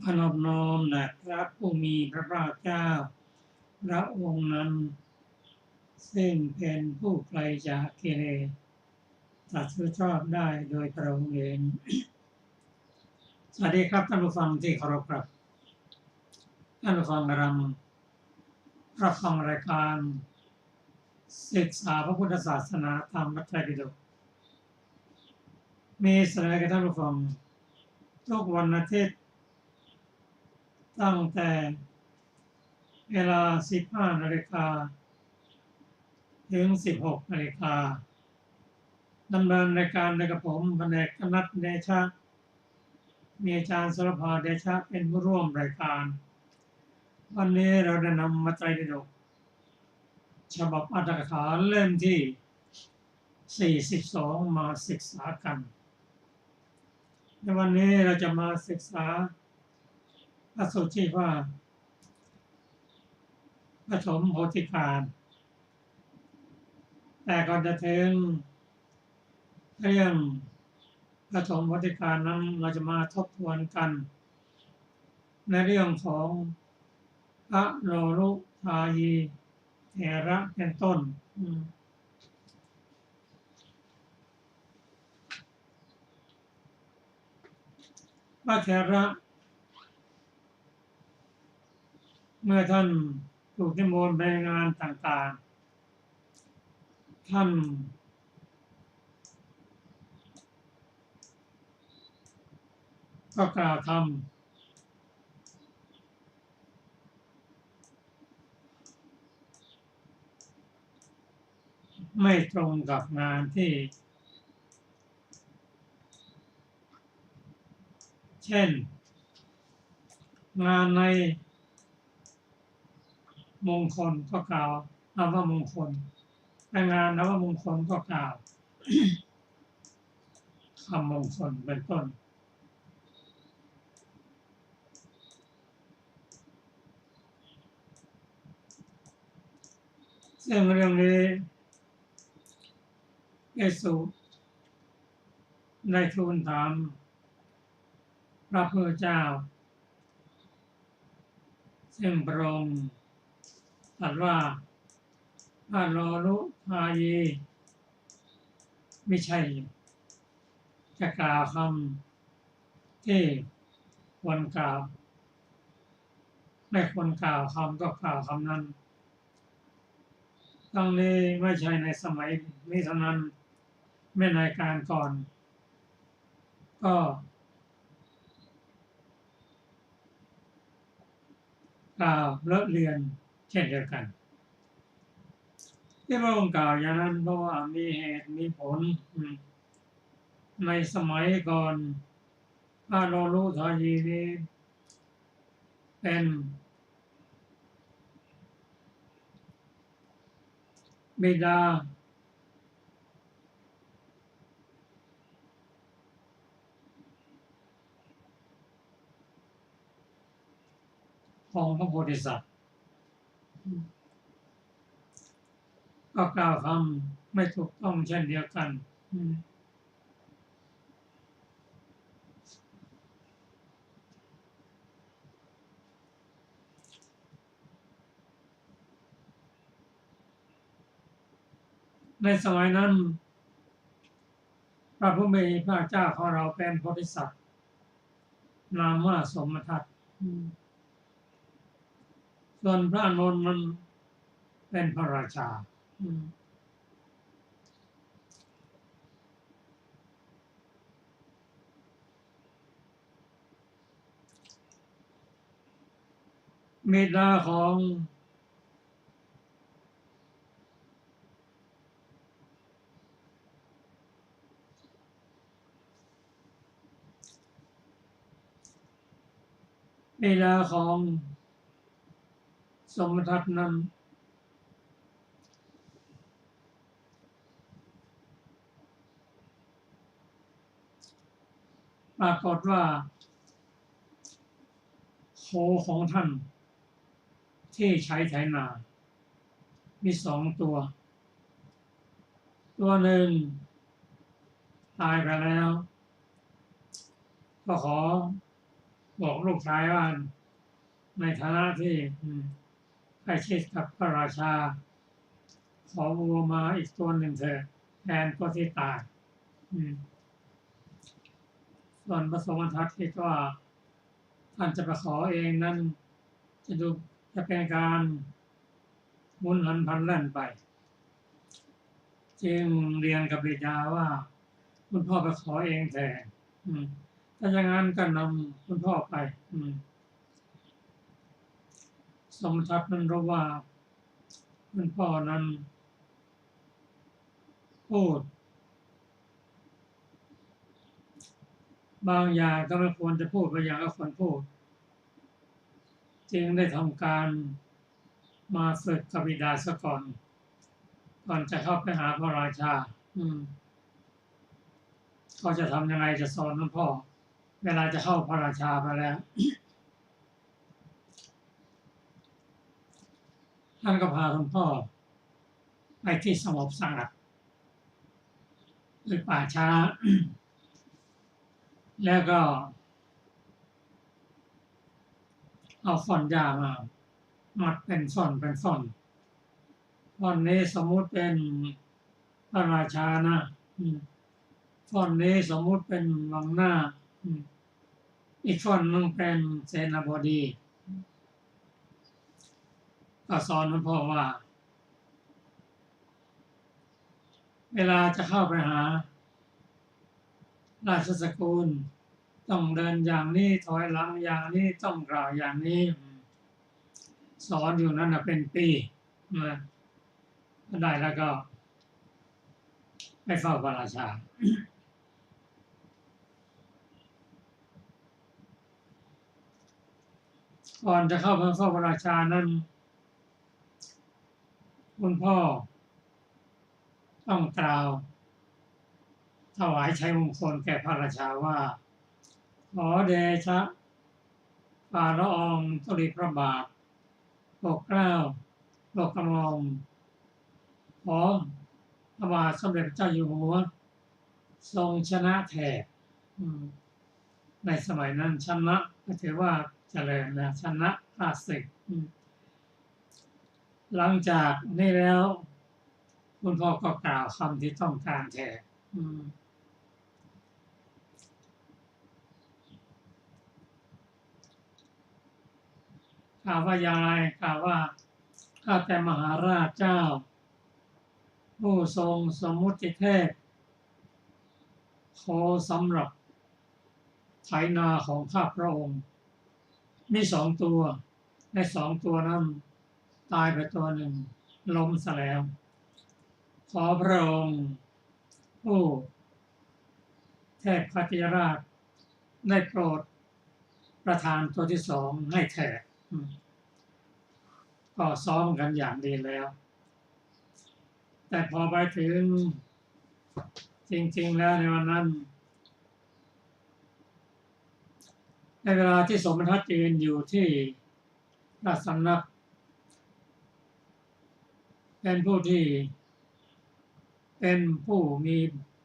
ขนอบน้อมแด่พระผู้มีพระภาคเจ้าพระองค์นั้นซึ่งเป็นผู้ไกลจากกิเลสตรัสรู้ชอบได้โดยพระองค์เองสวัสดีครับท่านผู้ฟังที่เคารพครับท่านผู้ฟังกำลังรับฟังรายการศึกษาพระพุทธศาสนาตามพระไตรปิฎกมีเสนอแก่ท่านผู้ฟังทุกวันอาทิตย์ตั้งแต่เวลา 15 นาฬิกาถึง 16 นาฬิกาดำเนินรายการโดยกับผมแผนกธนัทเดชะมีอาจารย์สรภาเดชะเป็นผู้ร่วมรายการวันนี้เราได้นำมาไตรปิฎกฉบับอรรถกถาเล่มที่ 42 มาศึกษากันในวันนี้เราจะมาศึกษาพระสูตรที่ว่าปฐมโพธิญาณแต่ก่อนจะถึงเรื่องปฐมโพธิญาณนั้นเราจะมาทบทวนกันในเรื่องของพระโลลุทายีเถระเป็นต้นพระเถระเมื่อท่านถูกนิมนต์ไปงานต่างๆท่านก็กล่าวธรรมไม่ตรงกับงานที่เช่นงานในมงคลก็กล่าวนวมงคลในงานนวมงคลก็กล่าว คำมงคลเป็นต้นซึ่งเรื่องนี้เยซูได้ทูลถามพระพุทธเจ้าซึ่งพระองค์ตรัสว่าพระโลลุทายีไม่ใช่จะกล่าวคำที่ควรกล่าวไม่ควรกล่าวคำก็กล่าวคำนั้นทั้งนี้ไม่ใช่ในสมัยนี้เท่านั้นไม่ในการก่อนก็กล่าวเลอะเลือนเช่นเดียวกันที่พระองค์กล่าวอย่างนั้นเพราะว่ามีเหตุมีผลในสมัยก่อนพระโลลุทายีนี้เป็นบิดาของพระโพธิสัตว์ก็กล่าวคำไม่ถูกต้องเช่นเดียวกันในสมัยนั้นพระผู้มีพระเจ้าของเราเป็นโพธิสัตว์นามว่าสมทัตส่วนพระอานนท์นั้นเ เป็นพระราชาบิดาของสมทัตนั้นปรากฏว่าโคของท่านที่ใช้ไถนามี2 ตัวหนึ่งตายไปแล้วก็ขอบอกลูกชายว่าในฐานะที่ใกล้ชิดกับพระราชาขอวัวมาอีกตัวหนึ่งเถอะแทนตัวที่ตายส่วนพระสมทัตคิดว่าท่านจะไปขอเองนั้นจะเป็นการหมุนหันพลันแล่นไปจึงเรียนกับบิดาว่าคุณพ่อไปขอเองแทนถ้าอย่างนั้นก็นำคุณพ่อไปสมทัตนั้นรู้ว่าคุณพ่อนั้นพูดบางอย่างก็ไม่ควรจะพูดบางอย่างก็ควรพูดจึงได้ทำการมาฝึกกับบิดาซะก่อนจะเข้าไปหาพระราชาเขาจะทำยังไงจะสอนคุณพ่อเวลาจะเข้าพระราชาไปแล้วท่านก็พาคุณพ่อไปที่สงบสงัดหรือป่าช้าแล้วก็เอาฟ่อนยามามัดเป็นฟ่อนฟ่อนนี้สมมุติเป็นพระราชานะฟ่อนนี้สมมุติเป็นวังหน้าอีกฟ่อนนึงเป็นเสนาบดีก็สอนคุณพ่อว่าเวลาจะเข้าไปหาราชสกุลต้องเดินอย่างนี้ถอยหลังอย่างนี้ต้องกล่าวอย่างนี้สอนอยู่นั่นเป็นปีได้แล้วก็ไปเฝ้าพระราชาก่อนจะเข้าไปเฝ้าพระราชานั้นคุณพ่อต้องกล่าวถวายชัยมงคลแก่พระราชาว่าขอเดชะฝ่าละอองธุลีพระบาทโปรดเกล้าโปรดกระหม่อมขอพระบาทสมเด็จพระเจ้าอยู่หัวทรงชนะแถบในสมัยนั้นชนะก็ถือว่าเจริญนะชนะราชศึกหลังจากนี้แล้วคุณพ่อก็กล่าวคำที่ต้องการแทนกล่าวว่ายายกล่าวว่าข้าแต่มหาราชเจ้าผู้ทรงสมมุติเทพขอสำหรับไถนาของข้าพระองค์มี2 ตัวใน2 ตัวนั้นตายไปตัวหนึ่งล้มซะแล้วขอพระองค์ผู้เทพพติยราชได้โปรดประทานตัวที่2ให้แทนก็ซ้อมกันอย่างดีแล้วแต่พอไปถึงจริงๆแล้วในวันนั้นในเวลาที่สมทัตยืนอยู่ที่ราชสำนักเป็นผู้มี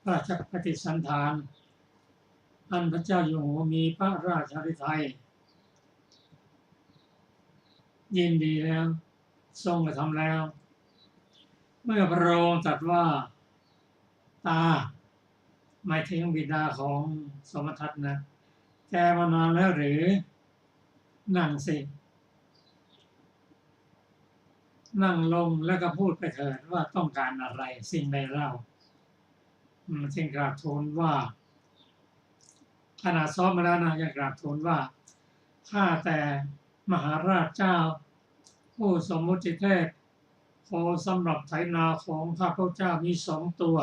พระราชปฏิสันถานอันพระเจ้าอยู่หัวมีพระราชฤทัยยินดีแล้วทรงกระทำแล้วเมื่อพระองค์ตรัสว่าตาหมายถึงบิดาของสมทัตนะแกมานานแล้วหรือนั่งสิ นั่งลงแล้วก็พูดไปเถิดว่าต้องการอะไรสิ่งใดเล่าจึงกราบทูลว่าขณะซ้อมมาแล้วนะยังกราบทูลว่าข้าแต่มหาราชเจ้าผู้สมมุติเทพโคสำหรับไถนาของข้าพเจ้ามี2 ตัว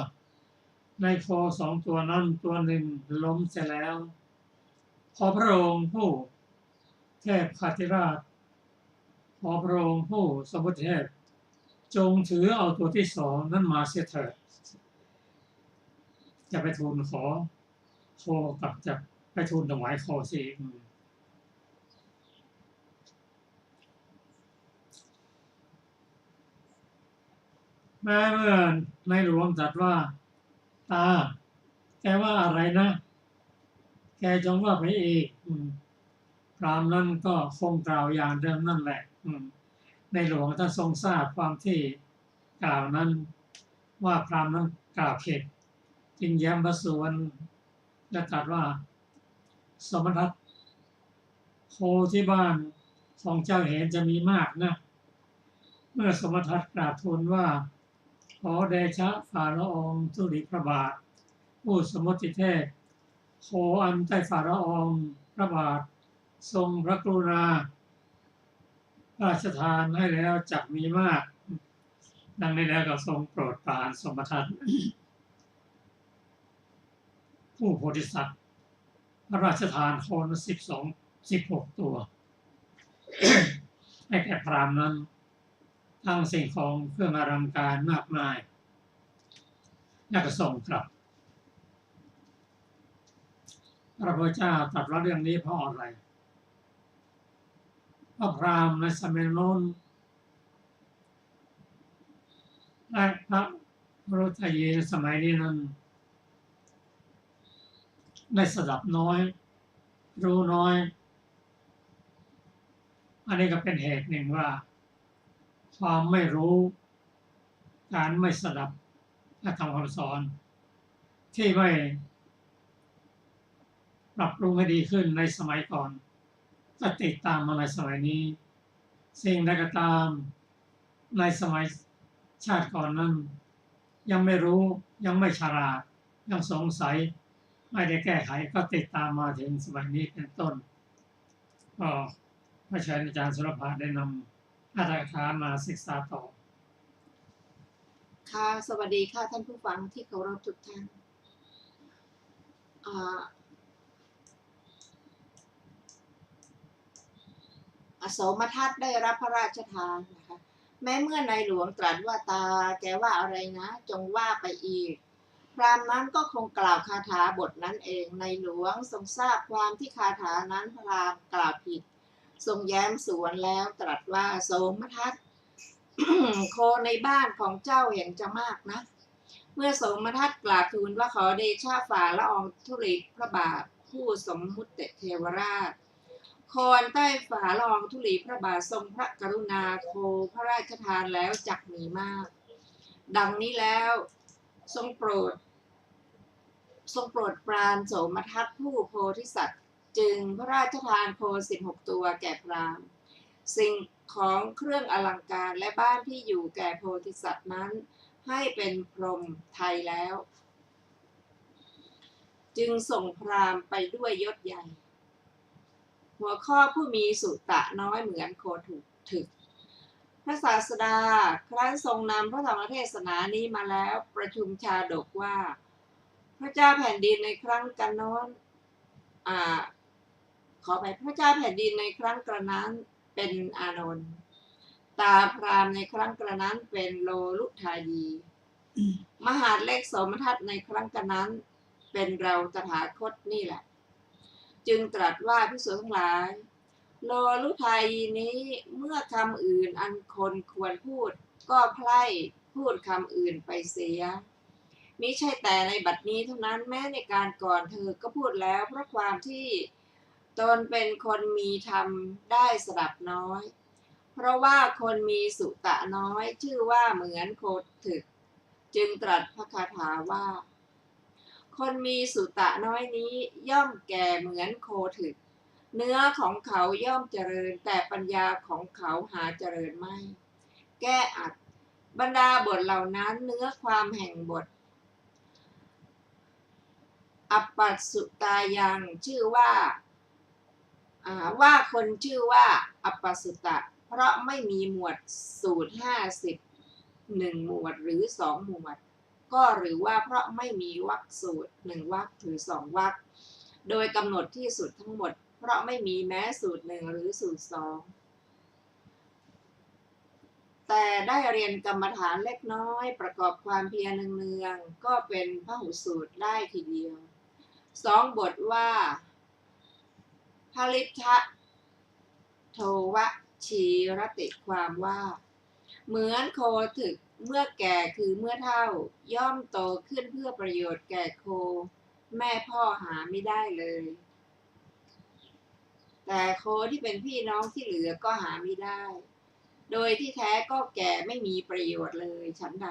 ในโค2 ตัวนั้นตัวหนึ่งล้มเสียแล้วขอพระองค์ผู้เทพคาธิราชขอพระองค์ผู้สมมุติเทพจงถือเอาตัวที่2นั้นมาเสียเถิดจะไปทูลขอโคกับจะไปทูลถวายโคสิแม้เมื่อในหลวงตรัสว่าตาแกว่าอะไรนะแกจงว่าไปอีกพราหมณ์นั้นก็คงกล่าวอย่างเดิมนั่นแหละในหลวงท่านทรงทราบความที่กล่าวนั้นว่าพราหมณ์นั้นกล่าวผิดจึงแย้มพระสุวรรณและตรัสว่าสมทัตโคที่บ้านของเจ้าเห็นจะมีมากนะเมื่อสมทัตกราบทูลว่าขอเดชะฝ่าละอองธุลีพระบาทผู้สมมติเทพโคอันใต้ฝ่าละอองพระบาททรงพระกรุณาพระราชทานให้แล้วจักมีมากดังนี้แล้วก็ทรงโปรดปรานสมทัตผู้โพธิสัตว์พระราชทานโค16 ตัวให้แก่พราหมณ์นั้นทั้งสิ่งของเครื่องอลังการมากมายแล้วก็ส่งกลับพระพุทธเจ้าตรัสว่าเรื่องนี้เพราะอะไรเพราะพราหมณ์ในสมัยโน้นและพระพุทธเยสมัยนี้นั้นได้สดับน้อยรู้น้อยอันนี้ก็เป็นเหตุหนึ่งว่าความไม่รู้การไม่สดับพระธรรมคำสอนที่ไม่ปรับปรุงให้ดีขึ้นในสมัยก่อนก็ติดตามมาในสมัยนี้สิ่งใดก็ตามในสมัยชาติก่อนนั้นยังไม่รู้ยังไม่ฉลาดยังสงสัยไม่ได้แก้ไขก็ติดตามมาถึงสมัยนี้เป็นต้นก็พระอาจารย์สุรภาได้นำอัตถกถามาศึกษาต่อค่ะสวัสดีค่ะท่านผู้ฟังที่เคารพทุกท่านโสมทัตได้รับพระราชทานนะคะแม้เมื่อในหลวงตรัสว่าตาแกว่าอะไรนะจงว่าไปอีกพราหมณ์นั้นก็คงกล่าวคาถาบทนั้นเองในหลวงทรงทราบความที่คาถานั้นพราหมณ์กล่าวผิดทรงแย้มสวนแล้วตรัสว่าโสมทัต โคในบ้านของเจ้าเห็นจะมากนะเมื่อโสมทัตกราบทูลว่าขอเดชะฝ่าละอองธุลีพระบาทผู้สมมุติเทวราชโคนใต้ฝ่าละอองธุลีพระบาททรงพระกรุณาโคพระราชทานแล้วจักมีมากดังนี้แล้วทรงโปรดปรานโสมทัตผู้โพธิสัตว์จึงพระราชทานโค16 ตัวแก่พราหมณ์สิ่งของเครื่องอลังการและบ้านที่อยู่แก่โพธิสัตว์นั้นให้เป็นพรหมไทยแล้วจึงส่งพราหมณ์ไปด้วยยศใหญ่หัวข้อผู้มีสุตะน้อยเหมือนโคถึกพระศาสดาครั้นทรงนำพระธรรมเทศนานี้มาแล้วประชุมชาดกว่าพระเจ้าแผ่นดินในครั้งกันโน้นขอไปพระเจ้าแผ่นดินในครั้งกระนั้นเป็นอานนท์ตาพราหมณ์ในครั้งกระนั้นเป็นโลลุทายีมหาดเล็กโสมทัตในครั้งกระนั้นเป็นเราตถาคตนี่แหละจึงตรัสว่าภิกษุทั้งหลายโลลุทายีนี้เมื่อคำอื่นอันคนควรพูดก็ไพร่พูดคำอื่นไปเสียมิใช่แต่ในบัดนี้เท่านั้นแม้ในการก่อนเธอก็พูดแล้วเพราะความที่ตนเป็นคนมีธรรมได้สดับน้อยเพราะว่าคนมีสุตะน้อยชื่อว่าเหมือนโคถึกจึงตรัสพระคาถาว่าคนมีสุตะน้อยนี้ย่อมแก่เหมือนโคถึกเนื้อของเขาย่อมเจริญแต่ปัญญาของเขาหาเจริญไม่ แก้อัดบรรดาบทเหล่านั้นเนื้อความแห่งบทอัปปัสสุตายังชื่อว่าคนชื่อว่าอัปปสุตะเพราะไม่มีหมวดสูตร51หมวดหรือ2หมวดก็หรือว่าเพราะไม่มีวรรคสูตร1วรรคหรือ2วรรคโดยกำหนดที่สุดทั้งหมดเพราะไม่มีแม้สูตร1หรือสูตร2แต่ได้เรียนกรรมฐานเล็กน้อยประกอบความเพียรเนืองๆก็เป็นพหุสูตรได้ทีเดียว2บทว่าพลิทะโทวชีรติความว่าเหมือนโคถึกเมื่อแก่คือเมื่อเฒ่าย่อมโตขึ้นเพื่อประโยชน์แก่โคแม่พ่อหาไม่ได้เลยแต่โคที่เป็นพี่น้องที่เหลือก็หาไม่ได้โดยที่แท้ก็แก่ไม่มีประโยชน์เลยฉันใด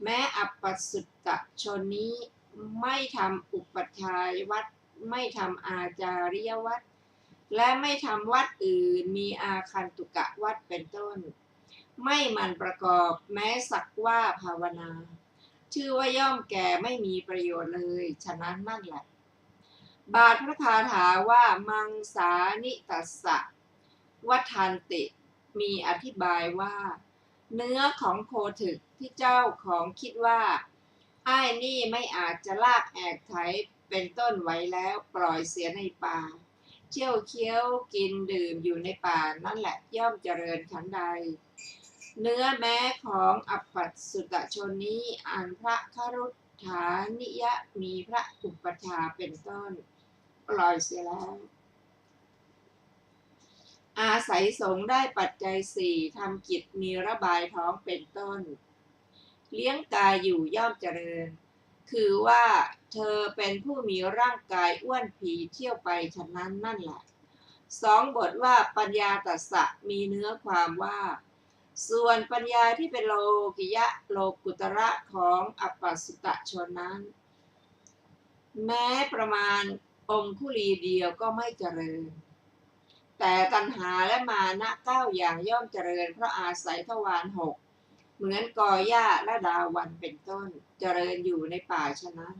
แม้อัปปสุตตชนนี้ไม่ทำอุปัชฌายวัตรไม่ทำอาจาริยวัตรและไม่ทำวัดอื่นมีอาคันตุกะวัดเป็นต้นไม่มันประกอบแม้สักว่าภาวนาชื่อว่าย่อมแก่ไม่มีประโยชน์เลยฉะนั้นนั่นแหละบาทพระคาถาว่ามังสานิตัสสะวัฏันติมีอธิบายว่าเนื้อของโคถึกที่เจ้าของคิดว่าไอ้นี่ไม่อาจจะลากแอกไถเป็นต้นไว้แล้วปล่อยเสียในป่าเที่ยวเคี้ยวกินดื่มอยู่ในป่านั่นแหละย่อมเจริญฉันใดเนื้อแม้ของอัปปัสสุตชนนี้อันพระครุฑานิยะมีพระอุปชาเป็นต้นปล่อยเสียแล้วอาศัยสงฆ์ได้ปัจจัย4ทำกิจมีระบายท้องเป็นต้นเลี้ยงกายอยู่ย่อมเจริญคือว่าเธอเป็นผู้มีร่างกายอ้วนผีเที่ยวไปฉะนั้นนั่นแหละ2บทว่าปัญญาตัสสะมีเนื้อความว่าส่วนปัญญาที่เป็นโลกิยะโลกุตระของอัปปสุตชนนั้นแม้ประมาณองคุลีเดียวก็ไม่เจริญแต่ตัณหาและมานะ9อย่างย่อมเจริญเพราะอาศัยทวาร6เหมือนกอหญ้าและดาวันเป็นต้นเจริญอยู่ในป่าฉะนั้น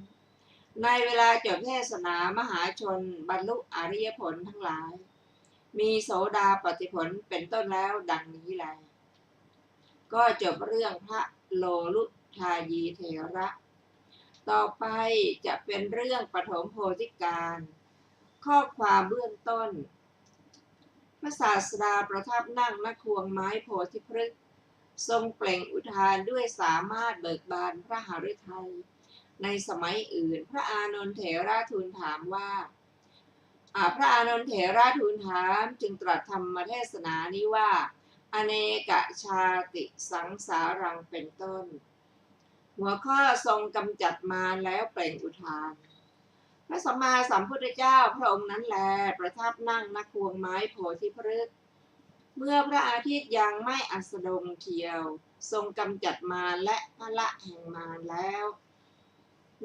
ในเวลาจบเทศนามหาชนบรรลุอริยผลทั้งหลายมีโสดาปัตติผลเป็นต้นแล้วดังนี้แลก็จบเรื่องพระโลลุทายีเถระต่อไปจะเป็นเรื่องปฐมโพธิการข้อความเบื้องต้นพระศาสดาประทับนั่งณควงไม้โพธิพฤกษ์ทรงเปล่งอุทานด้วยสามารถเบิกบานพระหฤทัยในสมัยอื่นพระอานนท์เถระทูลถามว่าพระอานนท์เถระทูลถามจึงตรัสธรรมเทศนานี้ว่าอเนกชาติสังสารังเป็นต้นหัวข้อทรงกำจัดมารแล้วเปล่งอุทานพระสัมมาสัมพุทธเจ้าพระองค์นั้นแลประทับนั่งณควงไม้โพธิพฤกษ์เมื่อพระอาทิตย์ยังไม่อัสดงเทียวทรงกำจัดมารและพละแห่งมารแล้ว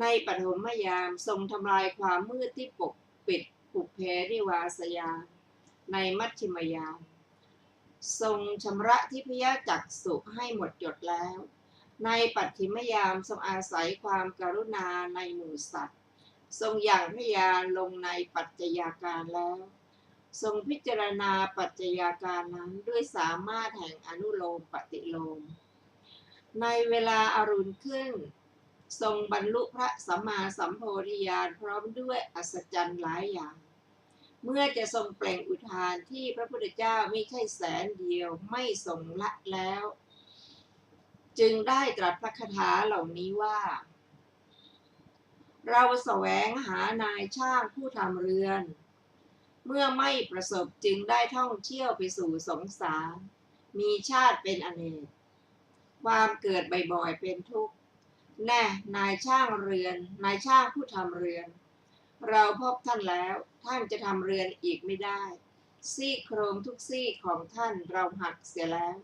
ในปฐมยามทรงทำลายความมืดที่ปกปิดปุเพนิวาสยามในมัชฌิมยามทรงชำระทิพยจักษุให้หมดจดแล้วในปัจฉิมยามทรงอาศัยความกรุณาในหมู่สัตว์ทรงอย่างพยานลงในปัจจัยาการแล้วทรงพิจารณาปัจจัยาการนั้นด้วยสามารถแห่งอนุโลมปฏิโลมในเวลาอรุณขึ้นทรงบรรลุพระสัมมาสัมโพธิญาณพร้อมด้วยอัศจรรย์หลายอย่างเมื่อจะทรงเปล่งอุทานที่พระพุทธเจ้าไม่ใช่แสนเดียวไม่ทรงละแล้วจึงได้ตรัสพระคาถาเหล่านี้ว่าเราแสวงหานายช่างผู้ทำเรือนเมื่อไม่ประสบจึงได้ท่องเที่ยวไปสู่สงสารมีชาติเป็นอเนกความเกิดบ่อยๆเป็นทุกข์แน่นายช่างเรือนนายช่างผู้ทำเรือนเราพบท่านแล้วท่านจะทำเรือนอีกไม่ได้ซี่โครงทุกซี่ของท่านเราหักเสียแล้ว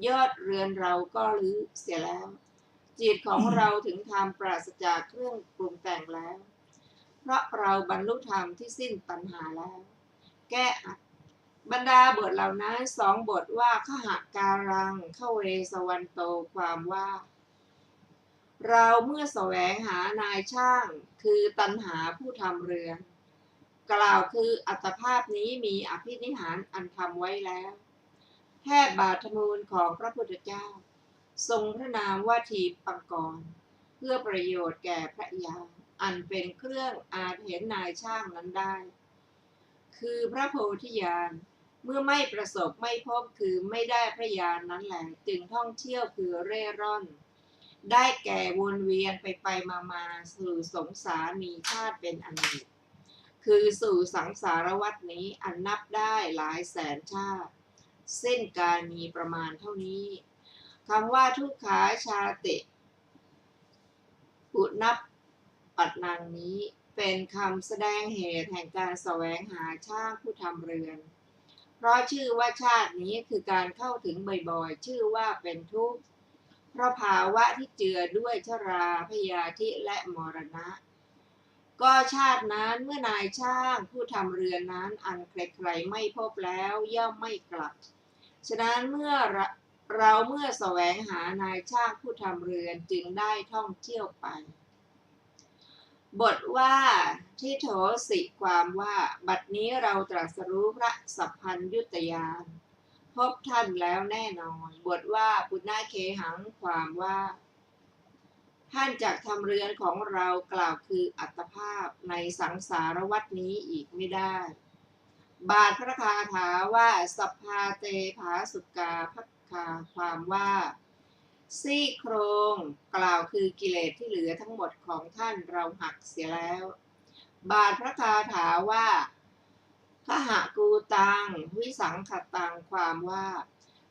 ยอดเรือนเราก็รื้อเสียแล้วจิตของเราถึงธรรมปราศจากเครื่องปรุงแต่งแล้วเพราะเราบรรลุธรรมที่สิ้นตัณหาแล้วแก้อัด บรรดาบทเหล่านั้นสองบทว่าขหการังขเวสวันโตความว่า เราเมื่อแสวงหานายช่างคือตัณหาผู้ทำเรือน กล่าวคืออัตภาพนี้มีอภินิหารอันทำไว้แล้วแทบบาทมูลของพระพุทธเจ้า ทรงพระนามว่าทีปังกร เพื่อประโยชน์แก่พระยาอันเป็นเครื่องอาจเห็นนายช่างนั้นได้ คือพระโพธิญาณเมื่อไม่ประสบไม่พบคือไม่ได้พระญาณนั้นแหละจึงท่องเที่ยวคือเร่ร่อน ได้แก่วนเวียนไปมาสู่สงสารมีชาติเป็นอันหนึ่งคือสู่สังสารวัฏนี้อันนับได้หลายแสนชาติเส้นการมีประมาณเท่านี้คำว่าทุกขาชาติอุนับปัตนังนี้เป็นคำแสดงเหตุแห่งการแสวงหาช่างผู้ทำเรือนเพราะชื่อว่าชาตินี้คือการเข้าถึงบ่อยๆชื่อว่าเป็นทุกข์เพราะภาวะที่เจือด้วยชราพยาธิและมรณะก็ชาตินั้นเมื่อนายช่างผู้ทำเรือนนั้นอันใครๆไม่พบแล้วย่อมไม่กลับฉะนั้นเมื่อแสวงหานายช่างผู้ทำเรือนจึงได้ท่องเที่ยวไปบทว่าทิโถสิความว่าบัดนี้เราตรัสรู้พระสัพพัญญุตญาณพบท่านแล้วแน่นอนบทว่าปุณณเคหังความว่าท่านจักทำเรือนของเรากล่าวคืออัตภาพในสังสารวัฏนี้อีกไม่ได้บาทพระคาถาว่าสัพพาเตภาสุกาภัคคาความว่าซี่โครงกล่าวคือกิเลสที่เหลือทั้งหมดของท่านเราหักเสียแล้วบาทพระคาถาว่าขหกูตังวิสังขตังความว่า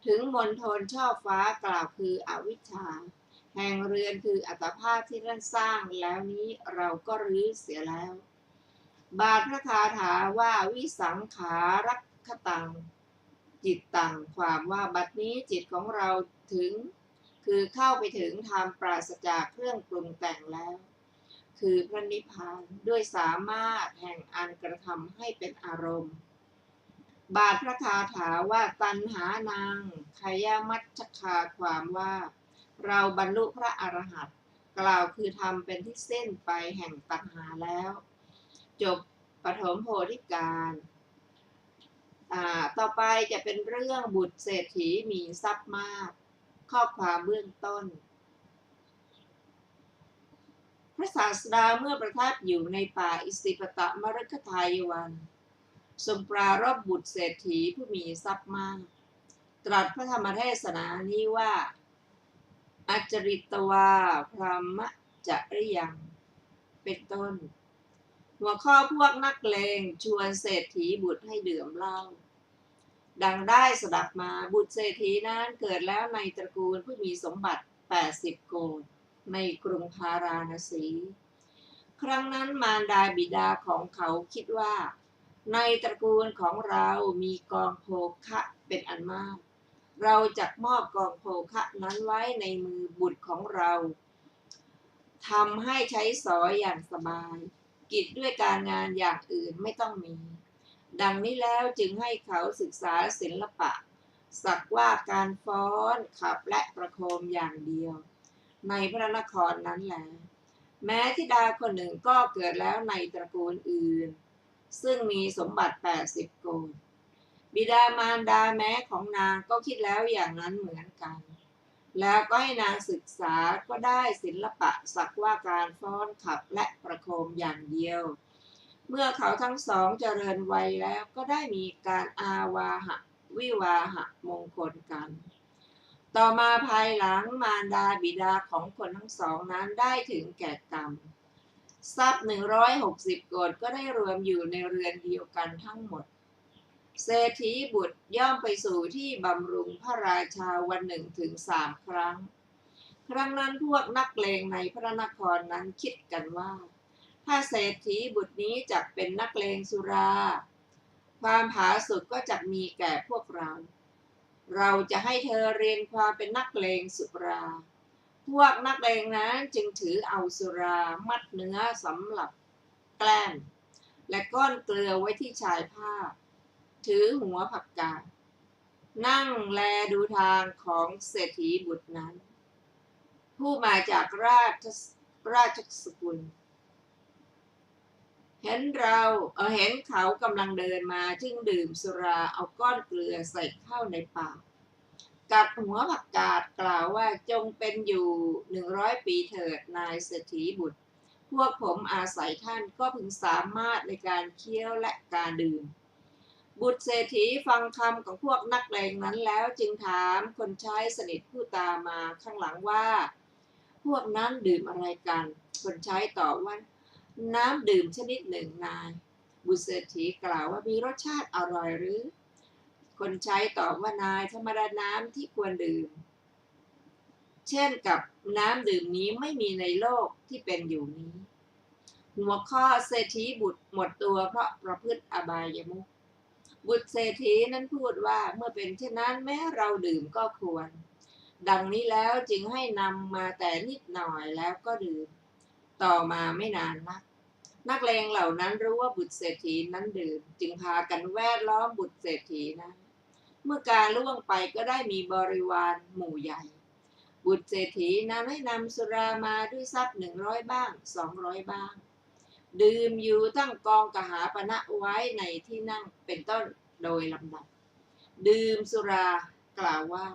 ถึงมณฑลช่อฟ้ากล่าวคืออวิชชาแห่งเรือนคืออัตภาพที่ท่านสร้างแล้วนี้เราก็รื้อเสียแล้วบาทพระคาถาว่าวิสังขารักขตังจิตตังความว่าบัดนี้จิตของเราถึงคือเข้าไปถึงธรรมปราศจากเครื่องปรุงแต่งแล้วคือพระนิพพานด้วยสามารถแห่งอันกระทำให้เป็นอารมณ์บาทพระคาถาว่าตัณหานังขยมัชฌคาความว่าเราบรรลุพระอรหันต์กล่าวคือทำเป็นที่เส้นไปแห่งตัณหาแล้วจบปฐมโพธิการต่อไปจะเป็นเรื่องบุตรเศรษฐีมีทรัพย์มากข้อความเบื้องต้นพระศาสดาเมื่อประทับอยู่ในป่าอิสิปตมฤคทายวันทรงปรารภบุตรเศรษฐีผู้มีทรัพย์มากตรัสพระธรรมเทศนานี้ว่าอจริตวาพรหมจริยังเป็นต้นหัวข้อพวกนักเลงชวนเศรษฐีบุตรให้ดื่มเหล้าดังได้สดับมาบุตรเศรษฐีนั้นเกิดแล้วในตระกูลผู้มีสมบัติ80 โกฏในกรุงพาราณสี ครั้งนั้นมารดาบิดาของเขาคิดว่าในตระกูลของเรามีกองโภคะเป็นอันมากเราจักมอบกองโภคะนั้นไว้ในมือบุตรของเราทำให้ใช้สอยอย่างสบายกิจด้วยการงานอย่างอื่นไม่ต้องมีดังนี้แล้วจึงให้เขาศึกษาศิลปะสักว่าการฟ้อนขับและประโคมอย่างเดียวในพระนครนั้นแหละแม้ธิดาคนหนึ่งก็เกิดแล้วในตระกูลอื่นซึ่งมีสมบัติ80 โกฏบิดามารดาแม้ของนางก็คิดแล้วอย่างนั้นเหมือนกันแล้วก็ให้นางศึกษาก็ได้ศิลปะสักว่าการฟ้อนขับและประโคมอย่างเดียวเมื่อเขาทั้งสองเจริญวัยแล้วก็ได้มีการอาวาหะวิวาหะมงคลกันต่อมาภายหลังมารดาบิดาของคนทั้งสองนั้นได้ถึงแก่กรรมทรัพย์160 โกฏก็ได้รวมอยู่ในเรือนเดียวกันทั้งหมดเศรษฐีบุตรย่อมไปสู่ที่บำรุงพระราชาวันหนึ่งถึง3 ครั้งครั้งนั้นพวกนักเลงในพระนครนั้นคิดกันว่าถ้าเศรษฐีบุตรนี้จักเป็นนักเลงสุราความผาสุกก็จักมีแก่พวกเราจะให้เธอเรียนความเป็นนักเลงสุราพวกนักเลงนั้นจึงถือเอาสุรามัดเนื้อสำหรับแกล้มและก้อนเกลือไว้ที่ชายผ้า ถือหัวผักกาดนั่งแลดูทางของเศรษฐีบุตรนั้น ผู้มาจากราชสกุลเห็นเขากำลังเดินมาจึงดื่มสุราเอาก้อนเกลือใส่เข้าในปากกัดหัวผักกาดกล่าวว่าจงเป็นอยู่100 ปีเถิดนายเศรษฐีบุตรพวกผมอาศัยท่านก็พึงสามารถในการเคี้ยวและการดื่มบุตรเศรษฐีฟังคำของพวกนักเลงนั้นแล้วจึงถามคนใช้สนิทผู้ตามมาข้างหลังว่าพวกนั้นดื่มอะไรกันคนใช้ตอบว่าน้ำดื่มชนิดหนึ่งนายบุตรเศรษฐีกล่าวว่ามีรสชาติอร่อยหรือคนใช้ตอบว่านายธรรมดาน้ำที่ควรดื่มเช่นกับน้ำดื่มนี้ไม่มีในโลกที่เป็นอยู่นี้หัวข้อเศรษฐีบุตรหมดตัวเพราะประพฤติอบายมุขบุตรเศรษฐีนั้นพูดว่าเมื่อเป็นเช่นนั้นแม้เราดื่มก็ควรดังนี้แล้วจึงให้นำมาแต่นิดหน่อยแล้วก็ดื่มต่อมาไม่นานนักเลงเหล่านั้นรู้ว่าบุตรเศรษฐีนั้นดื่มจึงพากันแวดล้อมบุตรเศรษฐีนั้นเมื่อการล่วงไปก็ได้มีบริวารหมู่ใหญ่บุตรเศรษฐีนั้นให้นำสุรามาด้วยทรัพย์100 บ้าง200 บ้างดื่มอยู่ตั้งกองกหาปณะไว้ในที่นั่งเป็นต้นโดยลำดับดื่มสุรากล่าวว่า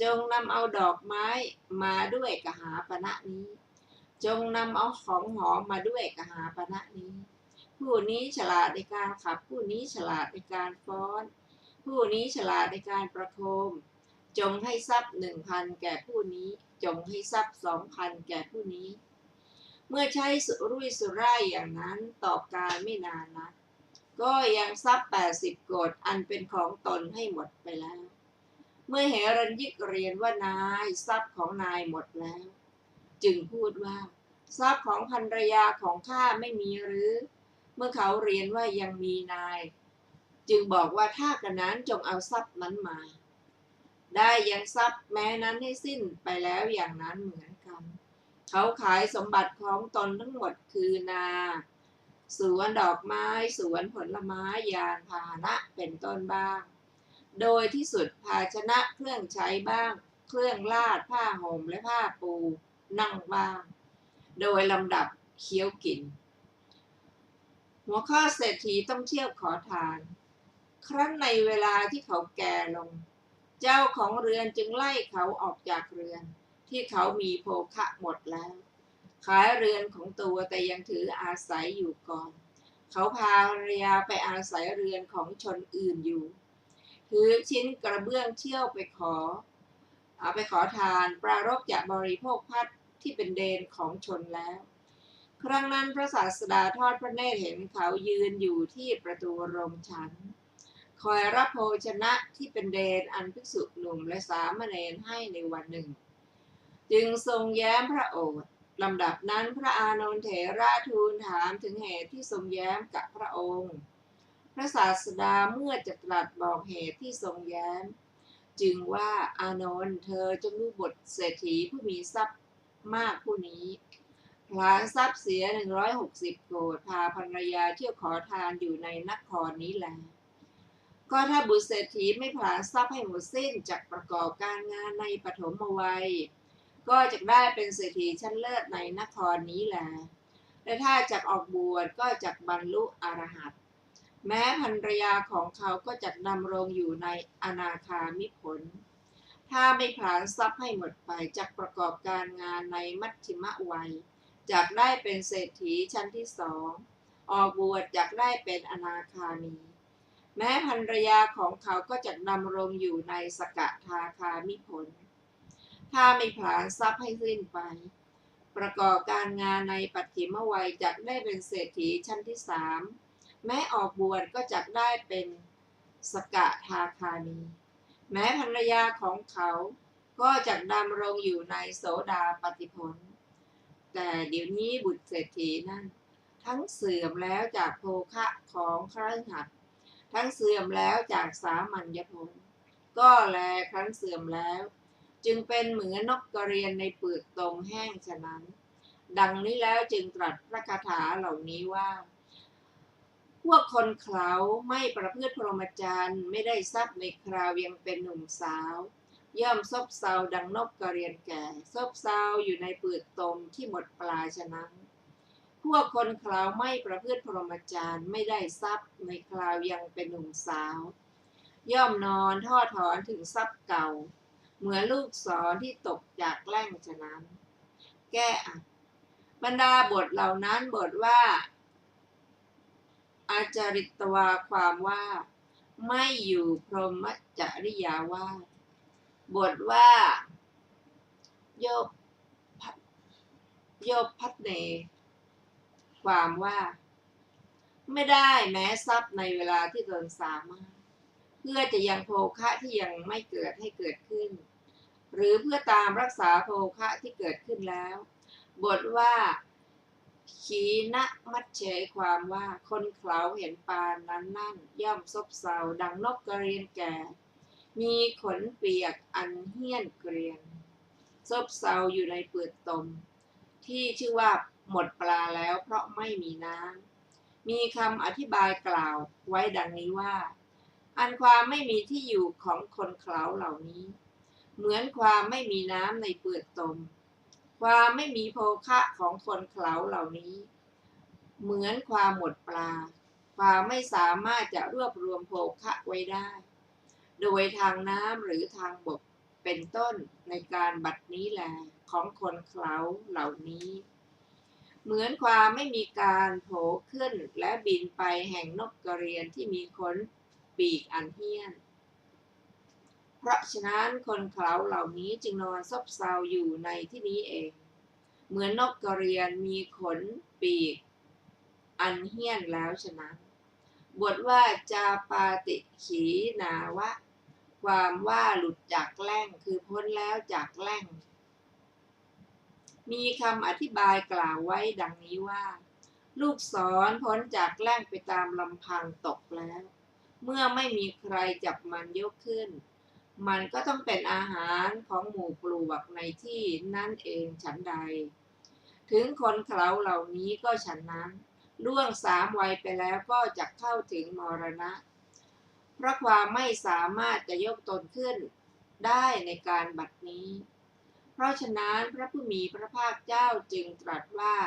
จงนำเอาดอกไม้มาด้วยกหาปณะนี้จงนำเอาของหอมมาด้วยกหาปณะนี้ผู้นี้ฉลาดในการขับผู้นี้ฉลาดในการฟ้อนผู้นี้ฉลาดในการประโคมจงให้ทรัพย์1,000แก่ผู้นี้จงให้ทรัพย์2,000แก่ผู้นี้เมื่อใช้สุรุ่ยสุร่ายอย่างนั้นตอบการไม่นานนักก็ยังทรัพย์80 โกฏอันเป็นของตนให้หมดไปแล้วเมื่อเหรัญญิกเรียนว่านายทรัพย์ของนายหมดแล้วจึงพูดว่าทรัพย์ของภรรยาของข้าไม่มีหรือเมื่อเขาเรียนว่ายังมีนายจึงบอกว่าถ้ากระนั้นจงเอาทรัพย์นั้นมาได้ยังทรัพย์แม้นั้นให้สิ้นไปแล้วอย่างนั้นเหมือนกันเขาขายสมบัติของตนทั้งหมดคือนาสวนดอกไม้สวนผลไม้ยานพาหนะเป็นต้นบ้างโดยที่สุดภาชนะเครื่องใช้บ้างเครื่องลาดผ้าห่มและผ้าปูนั่งบ้างโดยลำดับเคี้ยวกินหัวข้อเศรษฐีต้องเที่ยวขอทานครั้นในเวลาที่เขาแก่ลงเจ้าของเรือนจึงไล่เขาออกจากเรือนที่เขามีโภคะหมดแล้วขายเรือนของตัวแต่ยังถืออาศัยอยู่ก่อนเขาพาภรรยาไปอาศัยเรือนของชนอื่นอยู่ถือชิ้นกระเบื้องเที่ยวไปขอทานปรารภจะบริโภคพัดที่เป็นเดนของชนแล้วครั้งนั้นพระศาสดาทอดพระเนตรเห็นเขายืนอยู่ที่ประตูโรงฉันคอยรับโภชนะที่เป็นเดนอันภิกษุหนุ่มและสามเณรให้ในวันหนึ่งจึงทรงแย้มพระโอษฐ์ลำดับนั้นพระอานนท์เถระทูลถามถึงเหตุที่ทรงแย้มกับพระองค์พระศาสดาเมื่อจะตรัสบอกเหตุที่ทรงแย้มจึงว่าอานนท์เธอจงรู้บทเศรษฐีผู้มีทรัพย์มากผู้นี้พลาญทรัพย์เสีย160 โกฏพาภรรยาเที่ยวขอทานอยู่ในนครนี้แลก็ถ้าบุตรเศรษฐีไม่ผลาญทรัพย์ให้หมดสิ้นจากประกอบการงานในปฐมวัยก็จะได้เป็นเศรษฐีชั้นเลิศในนครนี้แลและถ้าจะออกบวชก็จะบรรลุอรหัตแม้ภรรยาของเขาก็จะดำรงอยู่ในอนาคามิผลถ้าไม่ผลาญทรัพย์ให้หมดไปจากประกอบการงานในมัชฌิมวัยจากได้เป็นเศรษฐีชั้นที่2ออกบวชจากได้เป็นอนาคามีแม้ภรรยาของเขาก็จะดำรงอยู่ในสกทาคามิผลถ้าไม่ผลาญทรัพย์ให้สิ้นไปประกอบการงานในปัจฉิมวัยจากได้เป็นเศรษฐีชั้นที่3แม้ออกบวชก็จะได้เป็นสกทาคามีแม้ภรรยาของเขาก็จะดำรงอยู่ในโสดาปัตติผลแต่เดี๋ยวนี้บุตรเศรษฐีนั้นทั้งเสื่อมแล้วจากโภคะของคฤหัสถ์ทั้งเสื่อมแล้วจากสามัญญผลก็แลครั้นเสื่อมแล้วจึงเป็นเหมือนนกกระเรียนในเปลือกตมแห้งฉะนั้นดังนี้แล้วจึงตรัสพระคาถาเหล่านี้ว่าผ วกคนเขาไม่ประพฤติพรหมจรรย์ไม่ได้ทรัพย์ในคราวยังเป็นหนุ่มสาวย่อมซบเซาดังนกกระเรียนแก่ซบเซาอยู่ในปืดตมที่หมดปลายฉะนั้นพวกคนเขาไม่ประพฤติพรหมจรรย์ไม่ได้ทรัพย์ในคราวยังเป็นหนุ่มสาวย่อมนอนทอดถอนถึงทรัพย์เก่าเหมือนลูกศรที่ตกจากแล่งฉะนั้นแก้อัดบรรดาบทเหล่านั้นบทว่าอาจาริตวาความว่าไม่อยู่พรหมจริยาวาทบทว่าโยพัฒเนความว่าไม่ได้แม้ทรัพย์ในเวลาที่ตนสามารถเพื่อจะยังโภคะที่ยังไม่เกิดให้เกิดขึ้นหรือเพื่อตามรักษาโภคะที่เกิดขึ้นแล้วบทว่าขีณมัจเฉยความว่าคนเขาเห็นปานนั้นนั่นย่อมซบเซาดังนกกระเรียนแก่มีขนเปียกอันเหี้ยนเกรียนซบเซาอยู่ในเปลือกตมที่ชื่อว่าหมดปลาแล้วเพราะไม่มีน้ำมีคำอธิบายกล่าวไว้ดังนี้ว่าอันความไม่มีที่อยู่ของคนเขาเหล่านี้เหมือนความไม่มีน้ำในเปลือกตมความไม่มีโภคะของคนเขาเหล่านี้เหมือนความหมดปลาความไม่สามารถจะรวบรวมโภคะไว้ได้โดยทางน้ำหรือทางบกเป็นต้นในการบัดนี้แลของคนเขาเหล่านี้เหมือนความไม่มีการโผขึ้นและบินไปแห่งนกกระเรียนที่มีขนปีกอันเหี้ยนเพราะฉะนั้นคนเขาเหล่านี้จึงนอนซบเซาอยู่ในที่นี้เองเหมือนนกกระเรียนมีขนปีกอันเหี้ยนแล้วฉะนั้นบทว่าจาปาติขีนาวะความว่าหลุดจากแล่งคือพ้นแล้วจากแล่งมีคำอธิบายกล่าวไว้ดังนี้ว่าลูกศรพ้นจากแล่งไปตามลำพังตกแล้วเมื่อไม่มีใครจับมันยกขึ้นมันก็ต้องเป็นอาหารของหมู่ปลวกในที่นั่นเองฉันใดถึงคนเขาเหล่านี้ก็ฉันนั้นล่วง3 วัยไปแล้วก็จะเข้าถึงมรณะเพราะความไม่สามารถจะยกตนขึ้นได้ในการบัดนี้เพราะฉะนั้นพระผู้มีพระภาคเจ้าจึงตรัสว่า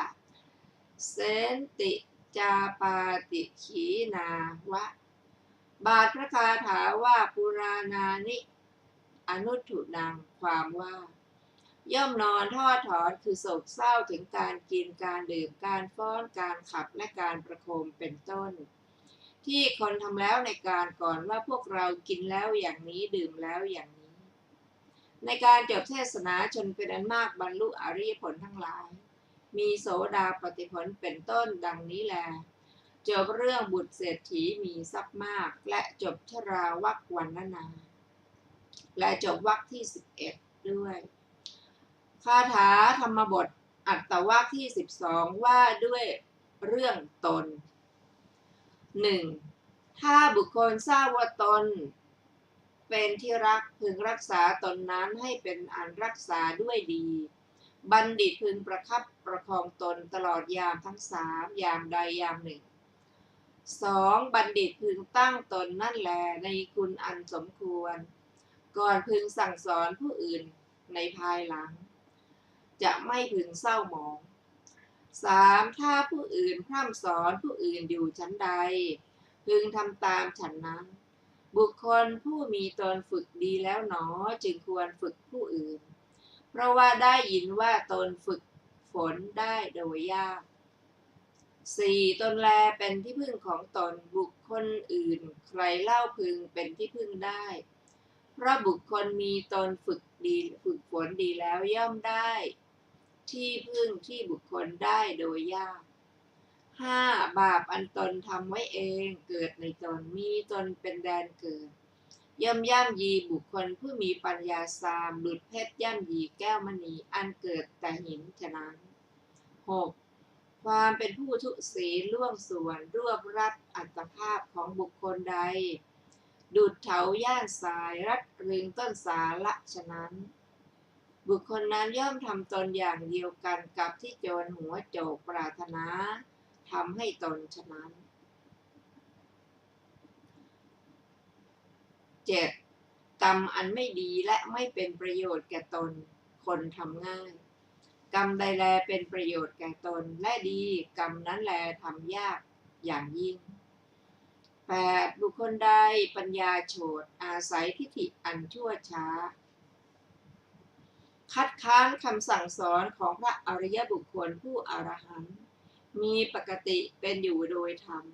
เสนติจาปาติขีนาวะบาทพระคาถาว่าปุรานานิอนุถุนังความว่าย่อมนอนทอดถอนคือโศกเศร้าถึงการกินการดื่มการฟ้อนการขับและการประโคมเป็นต้นที่คนทำแล้วในการก่อนว่าพวกเรากินแล้วอย่างนี้ดื่มแล้วอย่างนี้ในการจบเทศนาชนเป็นอันมากบรรลุอริยผลทั้งหลายมีโสดาปัตติผลเป็นต้นดังนี้แลจบเรื่องบุตรเศรษฐีมีทรัพย์มากและจบชราวรรควรรณนาและจบวรรคที่11ด้วยคาถาธรรมบทอัตตวรรคที่12ว่าด้วยเรื่องตน 1. ถ้าบุคคลทราบว่าตนเป็นที่รักพึงรักษาตนนั้นให้เป็นอันรักษาด้วยดีบัณฑิตพึงประคับประคองตนตลอดยามทั้ง3ยามใดยามหนึ่ง 2. บัณฑิตพึงตั้งตนนั่นแลในคุณอันสมควรก่อนพึงสั่งสอนผู้อื่นในภายหลังจะไม่พึงเศร้าหมอง 3. ถ้าผู้อื่นพร่ำสอนผู้อื่นอยู่ชั้นใดพึงทำตามฉันนั้นบุคคลผู้มีตนฝึกดีแล้วหนอจึงควรฝึกผู้อื่นเพราะว่าได้ยินว่าตนฝึกฝนได้โดยยาก 4. ตนแลเป็นที่พึ่งของตนบุคคลอื่นใครเล่าพึงเป็นที่พึ่งได้เพราะบุคคลมีตนฝึกฝนดีแล้วย่อมได้ที่พึ่งที่บุคคลได้โดยยาก 5. บาปอันตนทำไว้เองเกิดในตนมีตนเป็นแดนเกิดย่ำยีบุคคลผู้มีปัญญาสามดุจเพชรย่ำยีแก้วมณีอันเกิดแต่หินฉะนั้น 6. ความเป็นผู้ทุศีลล่วงส่วนรวบรัดอัตภาพของบุคคลใดดุจเถาย่านสายรัดรึงต้นสาละฉะนั้นบุคคลนั้นย่อมทำตนอย่างเดียวกันกับที่โจรหัวโจกปรารถนาทำให้ตนฉะนั้น 7. กรรมอันไม่ดีและไม่เป็นประโยชน์แก่ตนคนทำง่ายกรรมใดแลเป็นประโยชน์แก่ตนและดีกรรมนั้นแลทำยากอย่างยิ่ง 8. บุคคลใดปัญญาโฉดอาศัยทิฏฐิอันชั่วช้าคัดค้านคำสั่งสอนของพระอริยบุคคลผู้อรหันต์มีปกติเป็นอยู่โดยธรรม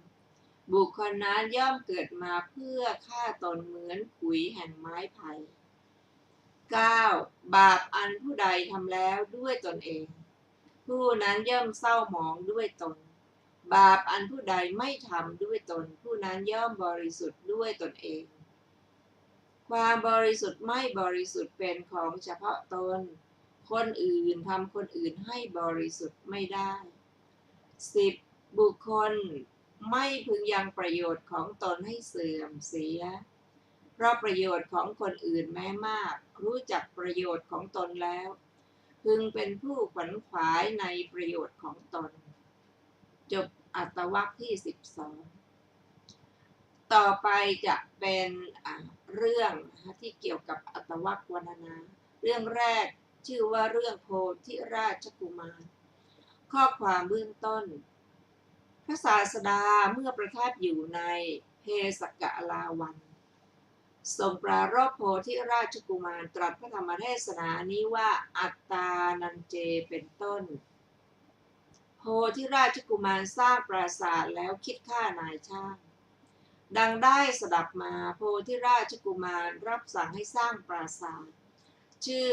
บุคคลนั้นย่อมเกิดมาเพื่อฆ่าตนเหมือนขุยแห่งไม้ไผ่ 9. บาปอันผู้ใดทำแล้วด้วยตนเองผู้นั้นย่อมเศร้าหมองด้วยตนบาปอันผู้ใดไม่ทำด้วยตนผู้นั้นย่อมบริสุทธิ์ด้วยตนเองความบริสุทธิ์ไม่บริสุทธิ์เป็นของเฉพาะตนคนอื่นทำคนอื่นให้บริสุทธิ์ไม่ได้ 10. บุคคลไม่พึงยังประโยชน์ของตนให้เสื่อมเสียเพราะประโยชน์ของคนอื่นแม้มากรู้จักประโยชน์ของตนแล้วพึงเป็นผู้ขวนขวายในประโยชน์ของตนจบอัตวรรคที่ 12ต่อไปจะเป็นเรื่องที่เกี่ยวกับอัตวรรควรรณนาเรื่องแรกชื่อว่าเรื่องโพธิราชกุมารข้อความเบื้องต้นพระศาสดาเมื่อประทับอยู่ในเพสกลาวันทรงปรารภโพธิราชกุมารตรัสพระธรรมเทศนานี้ว่าอัตตานันเจเป็นต้นโพธิราชกุมารสร้างปราสาทแล้วคิดฆ่านายช่างดังได้สดับมาโพธิราชกุมารรับสั่งให้สร้างปราสาทชื่อ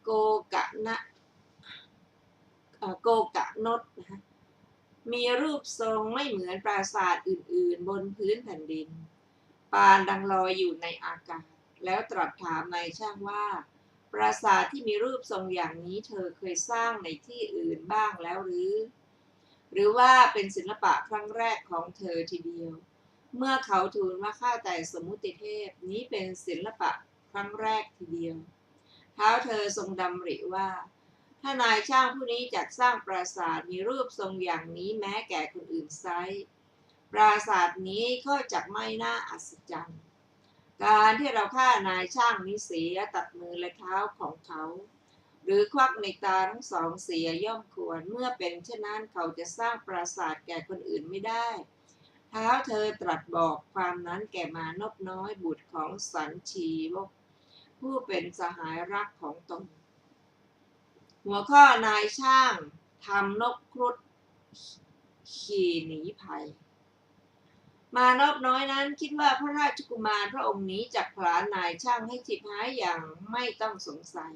โกกะนดนะคะมีรูปทรงไม่เหมือนปราสาทอื่นๆบนพื้นแผ่นดินปานดังลอยอยู่ในอากาศแล้วตรัสถามนายช่างว่าปราสาทที่มีรูปทรงอย่างนี้เธอเคยสร้างในที่อื่นบ้างแล้วหรือว่าเป็นศิลปะครั้งแรกของเธอทีเดียวเมื่อเขาทูลว่าข้าแต่สมมุติเทพนี้เป็นศิลปะครั้งแรกทีเดียวท้าวเธอทรงดำริว่าถ้านายช่างผู้นี้จักสร้างปราสาทมีรูปทรงอย่างนี้แม้แก่คนอื่นไซร้ปราสาทนี้ก็จักไม่น่าอัศจรรย์การที่เราฆ่านายช่างนี้เสียตัดมือและเท้าของเขาหรือควักในตาทั้งสองเสียย่อมควรเมื่อเป็นเช่นนั้นเขาจะสร้างปราสาทแก่คนอื่นไม่ได้ท้าวเธอตรัสบอกความนั้นแก่มานพน้อยบุตรของสันชีวกผู้เป็นสหายรักของตนหัวข้อนายช่างทำนกครุฑขี่หนีภัยมานพน้อยนั้นคิดว่าพระราชกุมารพระองค์นี้จักผลาญนายช่างให้ฉิบหายอย่างไม่ต้องสงสัย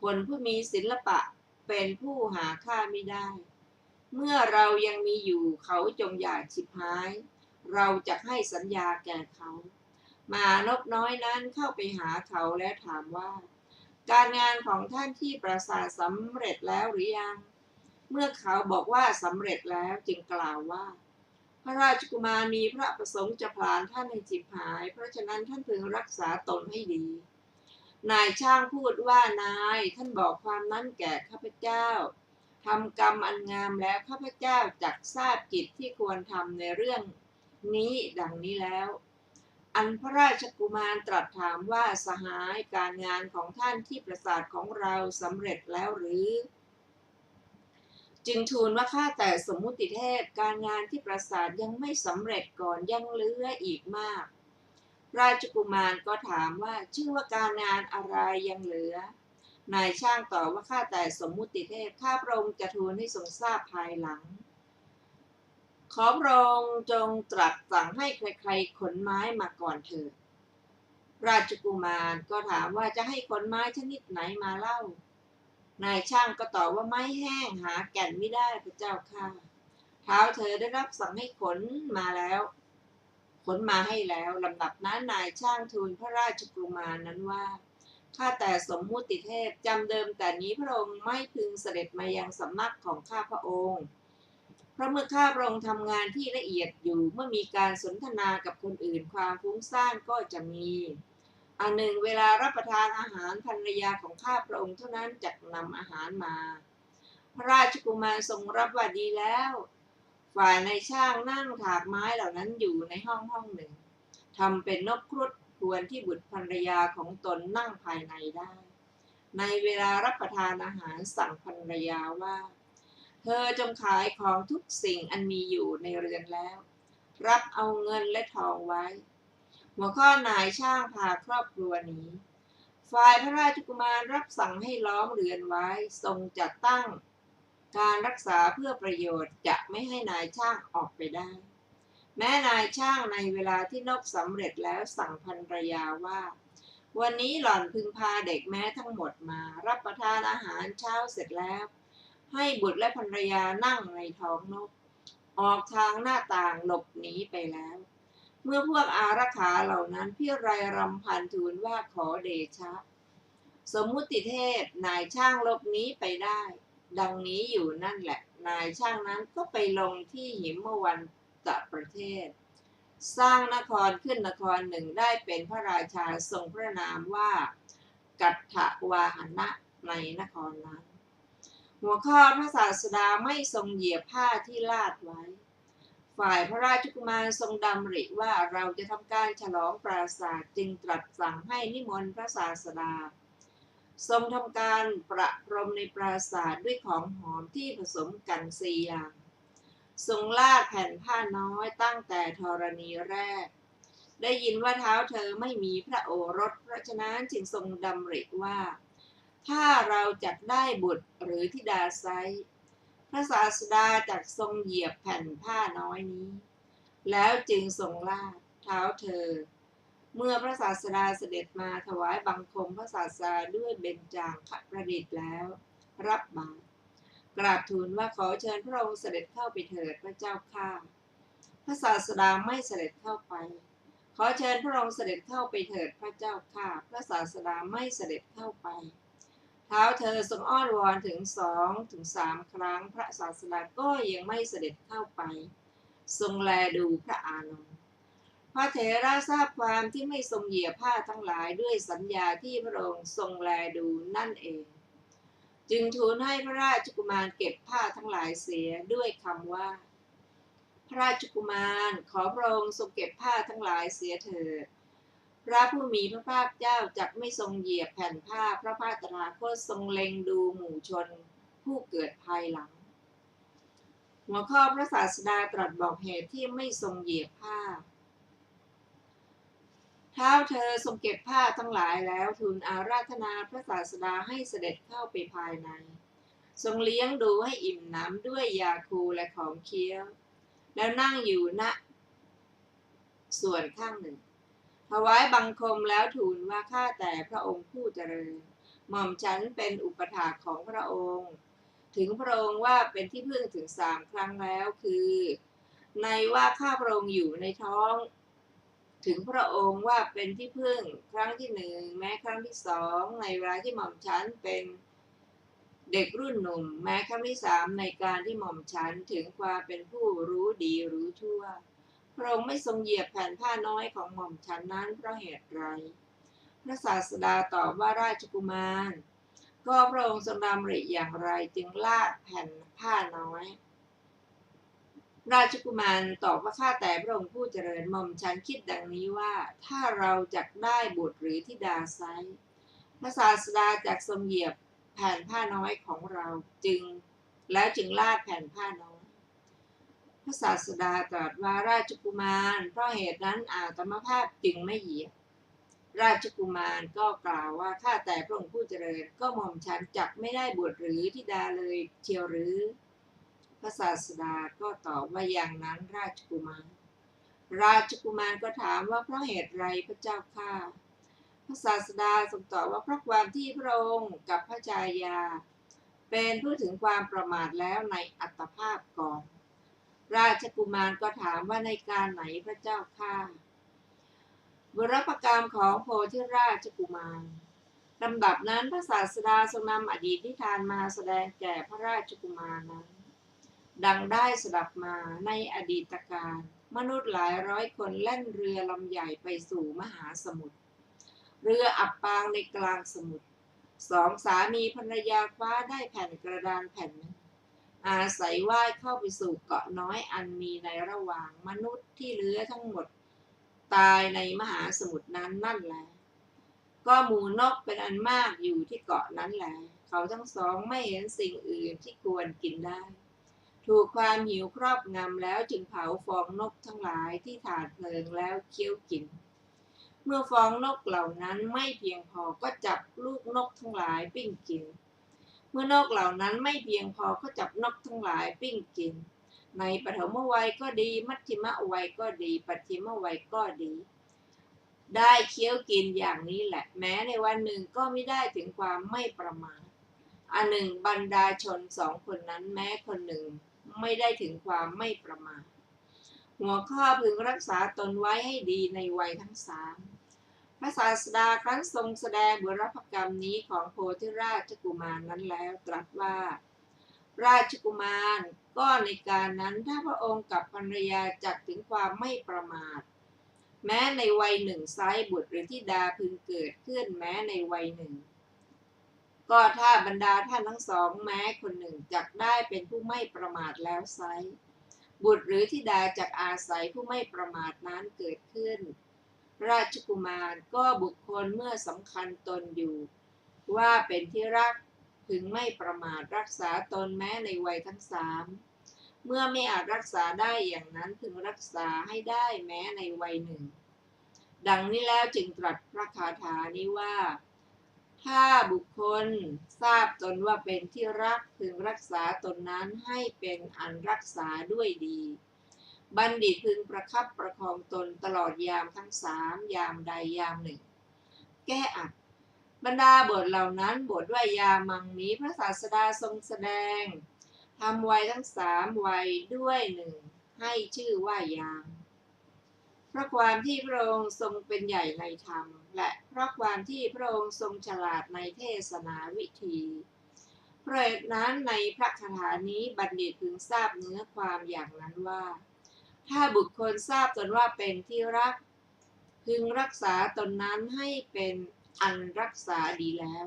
คนผู้มีศิลปะเป็นผู้หาค่าไม่ได้เมื่อเรายังมีอยู่เขาจงอย่าฉิบหายเราจะให้สัญญาแก่เขามานพน้อยนั้นเข้าไปหาเขาแล้วถามว่าการงานของท่านที่ปราสาทสำเร็จแล้วหรือยังเมื่อเขาบอกว่าสำเร็จแล้วจึงกล่าวว่าพระราชกุมารมีพระประสงค์จะผลาญท่านให้ฉิบหายเพราะฉะนั้นท่านพึงรักษาตนให้ดีนายช่างพูดว่านายท่านบอกความนั้นแก่ข้าพเจ้าทำกรรมอันงามแล้วข้าพเจ้าจักทราบกิจที่ควรทำในเรื่องนี้ดังนี้แล้วอันพระราชกุมารตรัสถามว่าสหายการงานของท่านที่ปราสาทของเราสำเร็จแล้วหรือจึงทูลว่าข้าแต่สมมุติเทพการงานที่ปราสาทยังไม่สำเร็จก่อนยังเหลืออีกมากราชกุมารก็ถามว่าชื่อว่าการงานอะไรยังเหลือนายช่างตอบว่าข้าแต่สมมุติเทพข้าพระองค์จะทูลให้ทรงทราบภายหลังขอพระองค์จงตรัสสั่งให้ใครๆขนไม้มาก่อนเถิดราชกุมารก็ถามว่าจะให้ขนไม้ชนิดไหนมาเล่านายช่างก็ตอบว่าไม้แห้งหาแก่นไม่ได้พระเจ้าค่ะท้าวเธอได้รับสั่งให้ขนมาให้แล้วลำดับนั้นนายช่างทูลพระราชกุมารนั้นว่าข้าแต่สมมุติเทพจำเดิมแต่นี้พระองค์ไม่พึงเสด็จมายังสำนักของข้าพระองค์เพราะเมื่อข้าพระองค์ทำงานที่ละเอียดอยู่เมื่อมีการสนทนากับคนอื่นความฟุ้งซ่านก็จะมีอันหนึ่งเวลารับประทานอาหารภรรยาของข้าพระองค์เท่านั้นจักนำอาหารมาพระราชกุมารทรงรับว่าดีแล้วฝ่ายนายช่างนั่งถากไม้เหล่านั้นอยู่ในห้องหนึ่ง ทำเป็นนกครุฑควรที่บุตรภรรยาของตนนั่งภายในได้ ในเวลารับประทานอาหารสั่งภรรยาว่า เธอจงขายของทุกสิ่งอันมีอยู่ในเรือนแล้ว รับเอาเงินและทองไว้ หัวข้อนายช่างพาครอบครัวหนีฝ่ายพระราชกุมารรับสั่งให้ล้อมเรือนไว้ทรงจัดตั้งการรักษาเพื่อประโยชน์จะไม่ให้นายช่างออกไปได้ แม้นายช่างในเวลาที่นกสำเร็จแล้วสั่งภรรยาว่า วันนี้หล่อนพึงพาเด็กแม้ทั้งหมดมารับประทานอาหารเช้าเสร็จแล้ว ให้บุตรและภรรยานั่งในท้องนก ออกทางหน้าต่างหลบหนีไปแล้ว เมื่อพวกอารักขาเหล่านั้นพิไรรำพันทูลว่าขอเดชะ สมมุติเทพนายช่างหลบหนีไปได้ ดังนี้อยู่นั่นแหละนายช่างนั้นก็ไปลงที่หิมวันตประเทศ สร้างนครขึ้นนครหนึ่งได้เป็นพระราชาทรงพระนามว่ากัตถวาหนะในนครนั้น หัวข้อพระศาสดาไม่ทรงเหยียบผ้าที่ลาดไว้ ฝ่ายพระราชกุมารทรงดำริว่าเราจะทำการฉลองปราสาทจึงตรัสสั่งให้นิมนต์พระศาสดา ทรงทำการประพรมในปราสาทด้วยของหอมที่ผสมกัน4 อย่าง ทรงลาดแผ่นผ้าน้อยตั้งแต่ธรณีแรก ได้ยินว่าเท้าเธอไม่มีพระโอรสเพราะฉะนั้นจึงทรงดำริว่า ถ้าเราจักได้บุตรหรือธิดาไซร้พระศาสดาจักทรงเหยียบแผ่นผ้าน้อยนี้ แล้วจึงทรงลาดเท้าเธอ เมื่อพระศาสดาเสด็จมาถวายบังคมพระศาสดาด้วยเบญจางคประดิษฐ์แล้ว รับบาตรกราบทูลว่าขอเชิญพระองค์เสด็จเข้าไปเถิดพระเจ้าข้าพระศาสดาไม่เสด็จเข้าไป ขอเชิญพระองค์เสด็จเข้าไปเถิดพระเจ้าข้าพระศาสดาไม่เสด็จเข้าไปเท้าเธอทรงอ้อนวอนถึง2-3 ครั้งพระศาสดาก็ยังไม่เสด็จเข้าไป ทรงแลดูพระอานนท์พระเถระทราบความที่ไม่ทรงเหยียบผ้าทั้งหลายด้วยสัญญาที่พระองค์ทรงแลดูนั่นเอง จึงทูลให้พระราชกุมารเก็บผ้าทั้งหลายเสียด้วยคำว่า พระราชกุมารขอพระองค์ทรงเก็บผ้าทั้งหลายเสียเถิด พระผู้มีพระภาคเจ้าจักไม่ทรงเหยียบแผ่นผ้าพระภาคตถาคตทรงเล็งดูหมู่ชนผู้เกิดภายหลัง หัวข้อพระศาสดาตรัสบอกเหตุที่ไม่ทรงเหยียบผ้าเท้าเธอทรงเก็บผ้าทั้งหลายแล้วทูลอาราธนาพระศาสดาให้เสด็จเข้าไปภายใน ทรงเลี้ยงดูให้อิ่มหนำด้วยยาคูและของเคี้ยวแล้วนั่งอยู่ณส่วนข้างหนึ่ง ถวายบังคมแล้วทูลว่าข้าแต่พระองค์ผู้เจริญ หม่อมฉันเป็นอุปถากของพระองค์ ถึงพระองค์ว่าเป็นที่พึ่งถึง3 ครั้งแล้วคือ ในว่าข้าพระองค์อยู่ในท้อง ถึงพระองค์ว่าเป็นที่พึ่งครั้งที่1แม้ครั้งที่2ในเวลาที่หม่อมฉันเป็นเด็กรุ่นหนุ่มแม้ครั้งที่3ในการที่หม่อมฉันถึงความเป็นผู้รู้ดีรู้ชั่วพระองค์ไม่ทรงเหยียบแผ่นผ้าน้อยของหม่อมฉันนั้นเพราะเหตุไรพระศาสดาตอบว่าราชกุมารก็พระองค์ทรงดำริอย่างไรจึงลาดแผ่นผ้าน้อยราชกุมารตอบว่าข้าแต่พระองค์ผู้เจริญหม่อมฉันคิดดังนี้ว่าถ้าเราจักได้บุตรหรือธิดาไซร้พระศาสดาจักทรงเหยียบแผ่นผ้าน้อยของเราจึงลาดแผ่นผ้าน้อยพระศาสดาตรัสว่าราชกุมารเพราะเหตุนั้นอาตมภาพจึงไม่เหยียบราชกุมารก็กล่าวว่าข้าแต่พระองค์ผู้เจริญก็หม่อมฉันจักไม่ได้บุตรหรือธิดาเลยเชียวหรือพระศาสดาก็ตอบว่าอย่างนั้นราชกุมารก็ถามว่าเพราะเหตุไรพระเจ้าข้าพระศาสดาทรงตอบว่าเพราะความที่พระองค์กับพระชายาเป็นผู้ถึงความประมาทแล้วในอัตภาพก่อนราชกุมารก็ถามว่าในการไหนพระเจ้าข้าบุรพกรรมของโพธิราชกุมารลำดับนั้นพระศาสดาทรงนำอดีตนิทานมาแสดงแก่พระราชกุมารนั้นดังได้สดับมาในอดีตการมนุษย์หลายร้อยคนแล่นเรือลำใหญ่ไปสู่มหาสมุทรเรืออับปางในกลางสมุทร2 สามีภรรยาคว้าได้แผ่นกระดานแผ่นหนึ่งอาศัยว่ายเข้าไปสู่เกาะน้อยอันมีในระหว่างมนุษย์ที่เหลือทั้งหมด ตายในมหาสมุทรนั้นนั่นแหละก็หมู่นกเป็นอันมากอยู่ที่เกาะนั้นแหละเขาทั้งสองไม่เห็นสิ่งอื่นที่ควรกินได้ถูกความหิวครอบงำแล้วจึงเผาฟองนกทั้งหลายที่ถาดเพลิงแล้วเคี้ยวกินเมื่อฟองนกเหล่านั้นไม่เพียงพอก็จับลูกนกทั้งหลายปิ้งกินเมื่อนกเหล่านั้นไม่เพียงพอก็จับนกทั้งหลายปิ้งกินในปฐมวัยก็ดีมัชฌิมวัยก็ดีปัจฉิมวัยก็ดีได้เคี้ยวกินอย่างนี้แหละแม้ในวันหนึ่งก็ไม่ได้ถึงความไม่ประมาทอันหนึ่งบรรดาชนสองคนนั้นแม้คนหนึ่งไม่ได้ถึงความไม่ประมาทหัวข้อพึงรักษาตนไว้ให้ดีในวัยทั้งสามพระศาสดาครั้นทรงแสดงบุรพกรรมนี้ของโพธิราชกุมารนั้นแล้วตรัสว่าราชกุมารก็ในการนั้นถ้าพระองค์กับภรรยาจักถึงความไม่ประมาทแม้ในวัยหนึ่งไซร้บุตรหรือธิดาพึงเกิดขึ้นแม้ในวัยหนึ่งก็ถ้าบรรดาท่านทั้งสองแม้คนหนึ่งจักได้เป็นผู้ไม่ประมาทแล้วไซร้บุตรหรือธิดาจักอาศัยผู้ไม่ประมาทนั้นเกิดขึ้นราชกุมารก็บุคคลเมื่อสำคัญตนอยู่ว่าเป็นที่รักพึงไม่ประมาทรักษาตนแม้ในวัยทั้งสามเมื่อไม่อาจรักษาได้อย่างนั้นพึงรักษาให้ได้แม้ในวัยหนึ่งดังนี้แล้วจึงตรัสพระคาถานี้ว่าถ้าบุคคลทราบตนว่าเป็นที่รักพึงรักษาตนนั้นให้เป็นอันรักษาด้วยดีบัณฑิตพึงประคับประคองตนตลอดยามทั้งสามยามใดยามหนึ่งแก้อัดบรรดาบทเหล่านั้นบทว่ายามังนี้พระศาสดาทรงแสดงทำวัยทั้งสามวัยด้วยหนึ่งให้ชื่อว่ายามเพราะความที่พระองค์ทรงเป็นใหญ่ในธรรมและเพราะความที่พระองค์ทรงฉลาดในเทศนาวิธีเพราะเหตุนั้นในพระคาถานี้บัณฑิตพึงทราบเนื้อความอย่างนั้นว่าถ้าบุคคลทราบตนว่าเป็นที่รักพึงรักษาตนนั้นให้เป็นอันรักษาดีแล้ว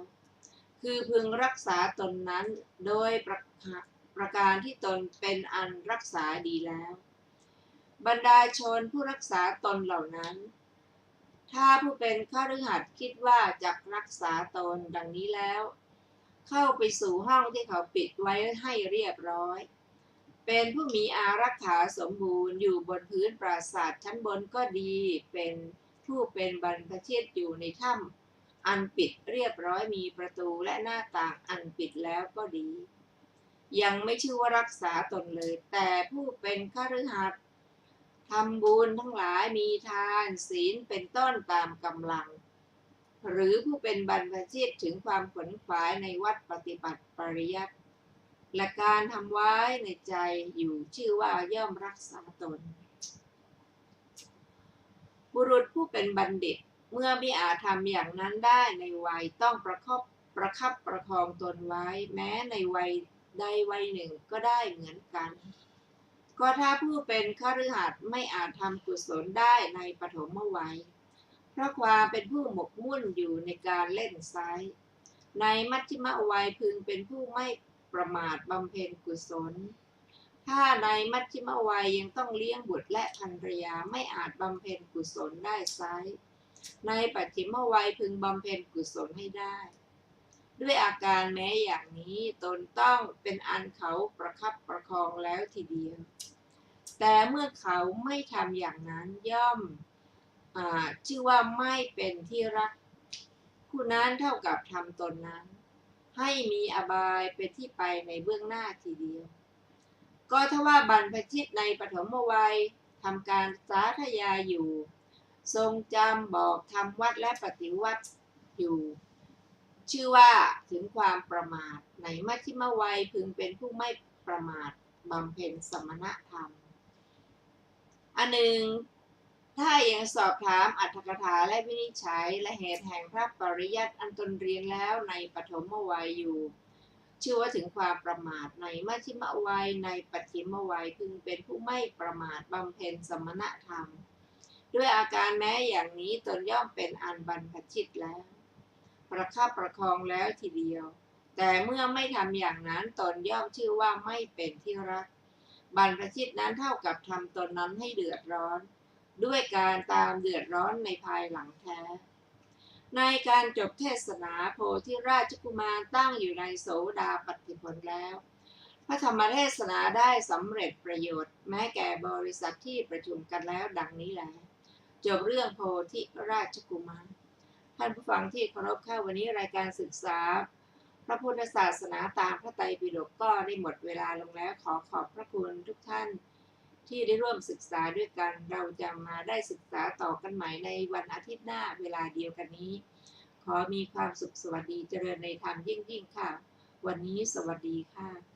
คือพึงรักษาตนนั้นโดยประการที่ตนเป็นอันรักษาดีแล้วบรรดาชนผู้รักษาตนเหล่านั้นถ้าผู้เป็นฆฤหัสถ์คิดว่าจะรักษาตนดังนี้แล้วเข้าไปสู่ห้องที่เขาปิดไว้ให้เรียบร้อยเป็นผู้มีอารักขาสมบูรณ์อยู่บนพื้นปราสาทชั้นบนก็ดีเป็นผู้เป็นบรรพชิตอยู่ในถ้ำอันปิดเรียบร้อยมีประตูและหน้าต่างอันปิดแล้วก็ดียังไม่ชื่อว่ารักษาตนเลยแต่ผู้เป็นฆฤหัสถ์ทำบุญทั้งหลายมีทานศีลเป็นต้นตามกำลังหรือผู้เป็นบรรพชิตถึงความขวนขวายในวัดปฏิบัติปริยัติและการทำไว้ในใจอยู่ชื่อว่าย่อมรักษาตนบุรุษผู้เป็นบัณฑิตเมื่อไม่อาจทำอย่างนั้นได้ในวัยต้องประคับประคองตนไว้แม้ในวัยใดวัยหนึ่งก็ได้เหมือนกันก็ถ้าผู้เป็นฆฤหัสถ์ไม่อาจทำกุศลได้ในปฐมวัยเพราะความเป็นผู้หมกมุ่นอยู่ในการเล่นไซร้ในมัชฌิมวัยพึงเป็นผู้ไม่ประมาทบำเพ็ญกุศลถ้าในมัชฌิมวัยยังต้องเลี้ยงบุตรและภรรยาไม่อาจบำเพ็ญกุศลได้ไซร้ในปัจฉิมวัยพึงบำเพ็ญกุศลให้ได้ด้วยอาการแม้อย่างนี้ตนต้องเป็นอันเขาประคับประคองแล้วทีเดียวแต่เมื่อเขาไม่ทำอย่างนั้นย่อมชื่อว่าไม่เป็นที่รักผู้นั้นเท่ากับทำตนนั้นให้มีอบายเป็นที่ไปในเบื้องหน้าทีเดียวก็ถ้าว่าบรรพชิตในปฐมวัยทำการสาธยายอยู่ทรงจำบอกทำวัดและปฏิวัติอยู่ชื่อว่าถึงความประมาทในมัชฌิมวัยพึงเป็นผู้ไม่ประมาทบำเพ็ญสมณธรรมอันหนึ่งถ้ายังสอบถามอรรถกถาและวินิจฉัยและเหตุแห่งพระปริยัติอันตนเรียนแล้วในปฐมวัยอยู่ชื่อว่าถึงความประมาทในมัชฌิมวัยในปัจฉิมวัยพึงเป็นผู้ไม่ประมาทบำเพ็ญสมณธรรมด้วยอาการแม้อย่างนี้ตนย่อมเป็นอันบรรพชิตแล้วประคับประคองแล้วทีเดียวแต่เมื่อไม่ทำอย่างนั้นตนย่อมชื่อว่าไม่เป็นที่รักบรรพชิตนั้นเท่ากับทำตนนั้นให้เดือดร้อน ด้วยการตามเดือดร้อนในภายหลังแท้ ในการจบเทศนาโพธิราชกุมารตั้งอยู่ในโสดาปัตติผลแล้ว พระธรรมเทศนาได้สำเร็จประโยชน์แม้แก่บริษัทที่ประชุมกันแล้วดังนี้แลจบเรื่องโพธิราชกุมารท่านผู้ฟังที่เคารพค่ะวันนี้รายการศึกษาพระพุทธศาสนาตามพระไตรปิฎกก็ได้หมดเวลาลงแล้วขอขอบพระคุณทุกท่านที่ได้ร่วมศึกษาด้วยกันเราจะมาได้ศึกษาต่อกันใหม่ในวันอาทิตย์หน้าเวลาเดียวกันนี้ขอมีความสุขสวัสดีเจริญในธรรมยิ่งค่ะวันนี้สวัสดีค่ะ